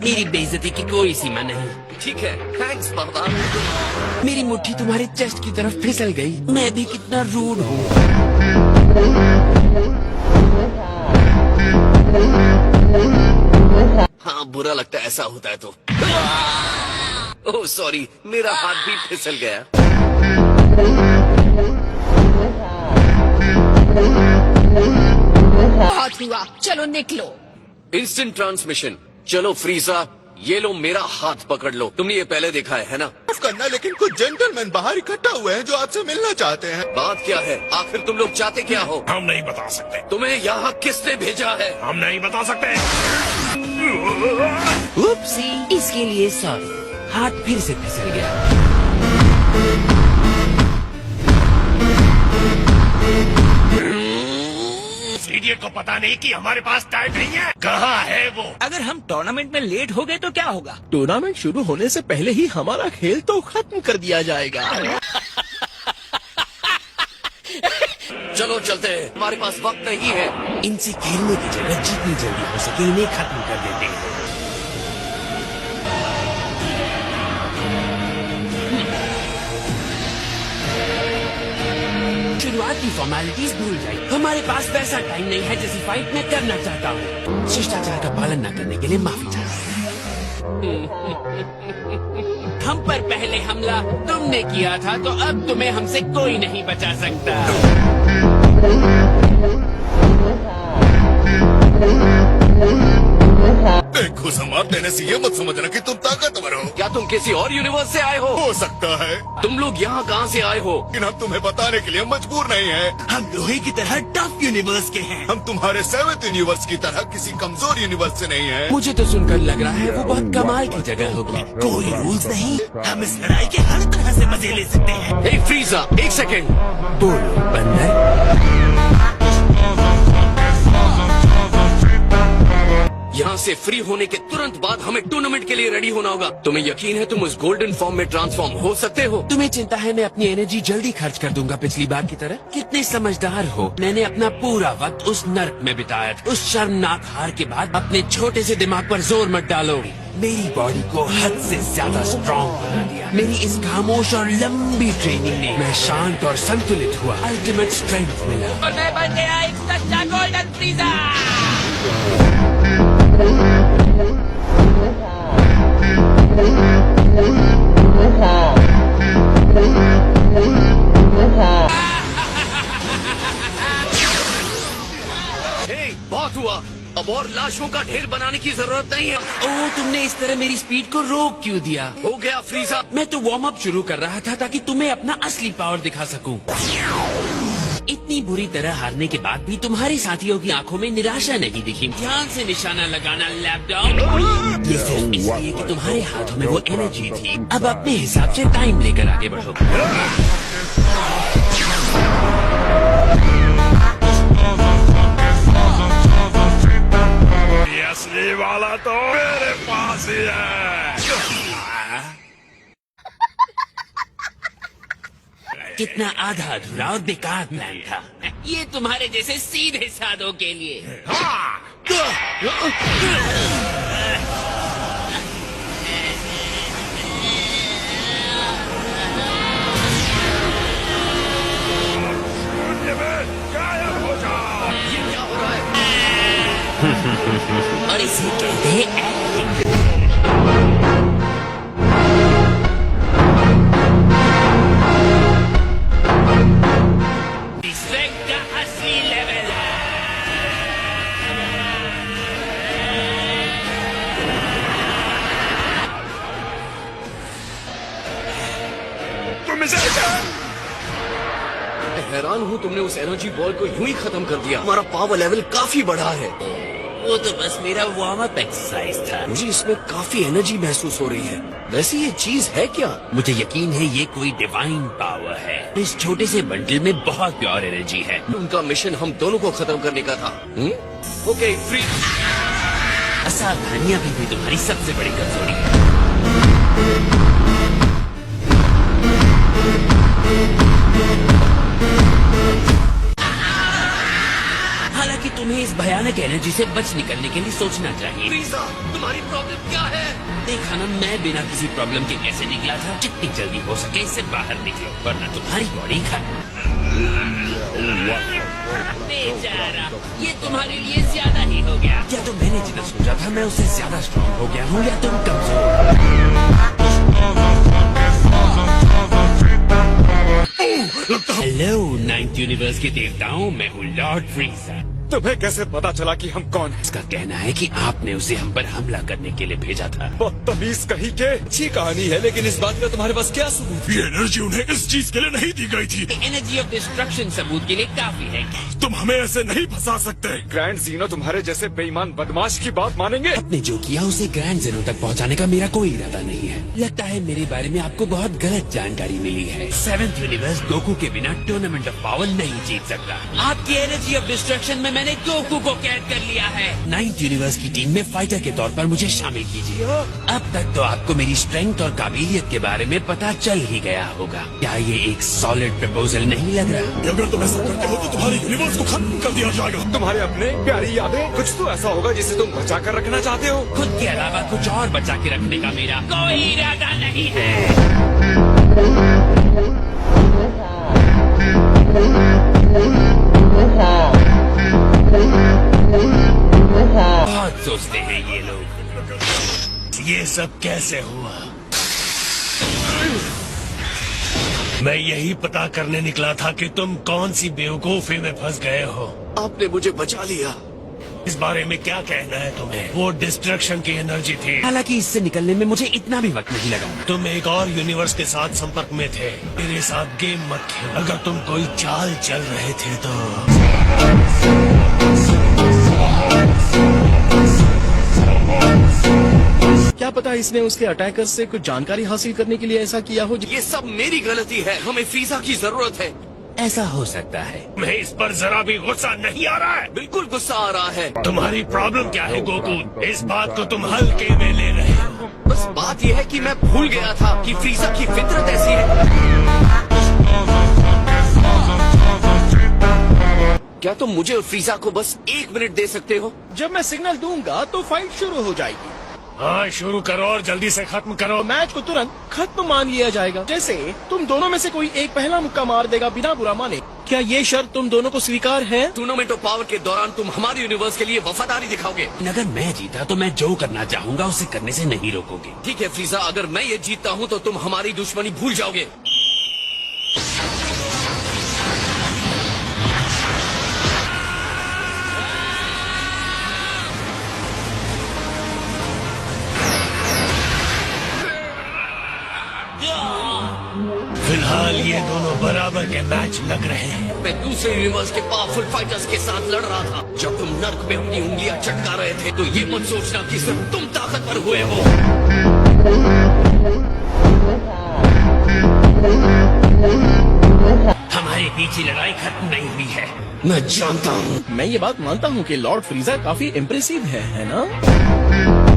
मेरी बेइज्जती की कोई सीमा नहीं। ठीक है, थैंक्स बाबा। मेरी मुट्ठी तुम्हारे चेस्ट की तरफ फिसल गई। मैं भी कितना रूड हूँ। हाँ, बुरा लगता है ऐसा होता है तो। ओह सॉरी, मेरा हाथ भी फिसल गया। बहुत हुआ, चलो निकलो। Instant transmission. चलो फ्रीजा, ये लो मेरा हाथ पकड़ लो। तुमने ये पहले देखा है ना? माफ करना, लेकिन कुछ जेंटलमैन बाहर इकट्ठा हुए हैं जो आपसे मिलना चाहते हैं। बात क्या है? आखिर तुम लोग चाहते क्या हो? हम नहीं बता सकते। तुम्हें यहाँ किसने भेजा है? हम नहीं बता सकते। उपसी, इसके लिए सॉरी। हाथ फिर से फिसल गया। इडियट को पता नहीं कि हमारे पास टाइम नहीं है। कहाँ है वो? अगर हम टूर्नामेंट में लेट हो गए तो क्या होगा? टूर्नामेंट शुरू होने से पहले ही हमारा खेल तो खत्म कर दिया जाएगा। चलो चलते हैं, हमारे पास वक्त नहीं है। इनसे खेलने की जगह जितनी जल्दी हो सके इन्हें खत्म कर देते हैं। शुरुआती फॉर्मेलिटीज भूल जाइए। हमारे पास वैसा टाइम नहीं है जैसी फाइट मैं करना चाहता हूँ। शिष्टाचार का पालन न करने के लिए माफी चाहता हूँ। हम पर पहले हमला तुमने किया था तो अब तुम्हें हमसे कोई नहीं बचा सकता। घुसा मार देने से ये मत समझना कि तुम ताकतवर हो। क्या तुम किसी और यूनिवर्स से आए हो सकता है। तुम लोग यहाँ कहाँ से आए हो? लेकिन हम तुम्हें बताने के लिए मजबूर नहीं है। हम लोहे की तरह टफ यूनिवर्स के हैं। हम तुम्हारे 7th यूनिवर्स की तरह किसी कमजोर यूनिवर्स से नहीं है। मुझे तो सुनकर लग रहा है वो बहुत कमाल की जगह होगी। कोई रूल्स नहीं, हम इस लड़ाई के हर तरह से मजे ले सकते हैं। हे फ्रीजा, एक सेकेंड। बोलो बंदर। यहाँ से फ्री होने के तुरंत बाद हमें टूर्नामेंट के लिए रेडी होना होगा। तुम्हें यकीन है तुम उस गोल्डन फॉर्म में ट्रांसफॉर्म हो सकते हो? तुम्हें चिंता है मैं अपनी एनर्जी जल्दी खर्च कर दूंगा पिछली बार की तरह? कितने समझदार हो। मैंने अपना पूरा वक्त उस नर्क में बिताया। उस शर्मनाक हार के बाद अपने छोटे से दिमाग पर जोर मत डालो। मेरी बॉडी को हद से ज्यादा स्ट्रॉन्ग बना दिया। मेरी इस खामोश और लंबी ट्रेनिंग ने मैं शांत और संतुलित हुआ। अल्टीमेट स्ट्रेंथ मिला और मैं बन गया एक सच्चा गोल्डन फ्रीजा। हे, बहुत हुआ। अब और लाशों का ढेर बनाने की जरूरत नहीं है। ओह, तुमने इस तरह मेरी स्पीड को रोक क्यों दिया? हो गया फ्रीजा। मैं तो वार्म अप शुरू कर रहा था ताकि तुम्हें अपना असली पावर दिखा सकूं। इतनी बुरी तरह हारने के बाद भी तुम्हारे साथियों की आंखों में निराशा नहीं दिखी। ध्यान से निशाना लगाना लैपटॉप। ये सिर्फ इसलिए कि तुम्हारे हाथों में वो एनर्जी थी। अब अपने हिसाब से टाइम लेकर आगे बढ़ो। ये असली वाला तो मेरे पास ही है। कितना आधा अधूरा और बेकार प्लान था। ये तुम्हारे जैसे सीधे साधों के लिए। गायब हो जाओ। ये क्या हो रहा है? और इसे कहते हैं एक्टिंग। डिस्ट्रैक्ट का असली लेवल है। तुम इसे हैरान हूँ तुमने उस एनर्जी बॉल को यूं ही खत्म कर दिया। हमारा पावर लेवल काफी बढ़ा है। वो तो बस मेरा वार्म अप एक्सरसाइज था। मुझे इसमें काफी एनर्जी महसूस हो रही है। वैसे ये चीज है क्या? मुझे यकीन है ये कोई डिवाइन पावर है। इस छोटे से बंडल में बहुत प्योर एनर्जी है। उनका मिशन हम दोनों को खत्म करने का था। Okay free. असावधानियां भी तुम्हारी सबसे बड़ी कमजोरी है। हालांकि तुम्हें इस भयानक एनर्जी से बच निकलने के लिए सोचना चाहिए। फ्रीजा, तुम्हारी प्रॉब्लम क्या है? देखा ना, मैं बिना किसी प्रॉब्लम के कैसे निकला था। जितनी जल्दी हो सके इससे बाहर निकलो, वरना तुम्हारी बॉडी बेचारा, ये तुम्हारे लिए ज्यादा ही हो गया। या तो मैंने जितना सोचा था मैं उससे ज्यादा स्ट्रॉन्ग हो गया हूँ, या तुम कमजोर। हेलो नाइन्थ यूनिवर्स के देवताओं, मैं हूँ लॉर्ड फ्रीजा। तुम्हें कैसे पता चला कि हम कौन हैं? इसका कहना है कि आपने उसे हम पर हमला करने के लिए भेजा था। बदतमीज कहीं के। अच्छी कहानी है, लेकिन इस बात का तुम्हारे पास क्या सबूत? ये एनर्जी उन्हें इस चीज के लिए नहीं दी गई थी। एनर्जी ऑफ डिस्ट्रक्शन सबूत के लिए काफी है। तुम हमें ऐसे नहीं फंसा सकते। ग्रैंड जीनो तुम्हारे जैसे बेईमान बदमाश की बात मानेंगे? आपने जो किया उसे ग्रैंड जेनो तक पहुंचाने का मेरा कोई इरादा नहीं है। लगता है मेरे बारे में आपको बहुत गलत जानकारी मिली है। 7th यूनिवर्स गोकू के बिना टूर्नामेंट ऑफ पावर नहीं जीत सकता। आपकी एनर्जी ऑफ डिस्ट्रक्शन में मैंने गोकू को कैद कर लिया है। 9th यूनिवर्स की टीम में फाइटर के तौर पर मुझे शामिल कीजिए। अब तक तो आपको मेरी स्ट्रेंथ और काबिलियत के बारे में पता चल ही गया होगा। क्या ये एक सॉलिड प्रपोजल नहीं लग रहा? अगर तुम ऐसा करते हो तो तुम्हारे यूनिवर्स को खत्म कर दिया जाएगा। तुम्हारे अपने प्यारी यादें, कुछ तो ऐसा होगा जिसे तुम बचा कर रखना चाहते हो। खुद के अलावा कुछ और बचा के रखने का मेरा कोई इरादा नहीं है। बहुत सोचते हैं ये लोग। ये सब कैसे हुआ? मैं यही पता करने निकला था कि तुम कौन सी बेवकूफी में फंस गए हो। आपने मुझे बचा लिया। इस बारे में क्या कहना है तुम्हें? वो डिस्ट्रक्शन की एनर्जी थी। हालांकि इससे निकलने में मुझे इतना भी वक्त नहीं लगा। तुम एक और यूनिवर्स के साथ संपर्क में थे। मेरे साथ गेम मत खेलो। अगर तुम कोई चाल चल रहे थे तो क्या पता इसने उसके अटैकर से कुछ जानकारी हासिल करने के लिए ऐसा किया हो। ये सब मेरी गलती है। हमें फ्रीजा की जरूरत है। ऐसा हो सकता है। तुम्हें इस पर जरा भी गुस्सा नहीं आ रहा है? बिल्कुल गुस्सा आ रहा है। तुम्हारी प्रॉब्लम क्या है गोकू? इस बात को तुम हल्के में ले रहे हो। बस बात यह है कि मैं भूल गया था कि फ्रीजा की फितरत ऐसी है। क्या तुम मुझे और फ्रीजा को बस 1 मिनट दे सकते हो? जब मैं सिग्नल दूंगा तो फाइट शुरू हो जाएगी। हाँ, शुरू करो और जल्दी से खत्म करो। मैच को तुरंत खत्म मान लिया जाएगा। जैसे तुम दोनों में से कोई एक पहला मुक्का मार देगा बिना बुरा माने। क्या ये शर्त तुम दोनों को स्वीकार है? टूर्नामेंट ऑफ पावर के दौरान तुम हमारे यूनिवर्स के लिए वफादारी दिखाओगे। अगर मैं जीता तो मैं जो करना चाहूंगा उसे करने से नहीं रोकोगे। ठीक है फ्रीजा, अगर मैं ये जीतता हूँ तो तुम हमारी दुश्मनी भूल जाओगे। फिलहाल ये दोनों बराबर के मैच लग रहे हैं। मैं दूसरे यूनिवर्स के पावरफुल फाइटर्स के साथ लड़ रहा था। जब तुम नर्क में अपनी उंगलियां चटका रहे थे तो ये मत सोचना कि सिर्फ तुम ताकतवर हुए हो। हमारे बीच की लड़ाई खत्म नहीं हुई है। मैं जानता हूँ। मैं ये बात मानता हूँ कि लॉर्ड फ्रीजा काफी इम्प्रेसिव है ना?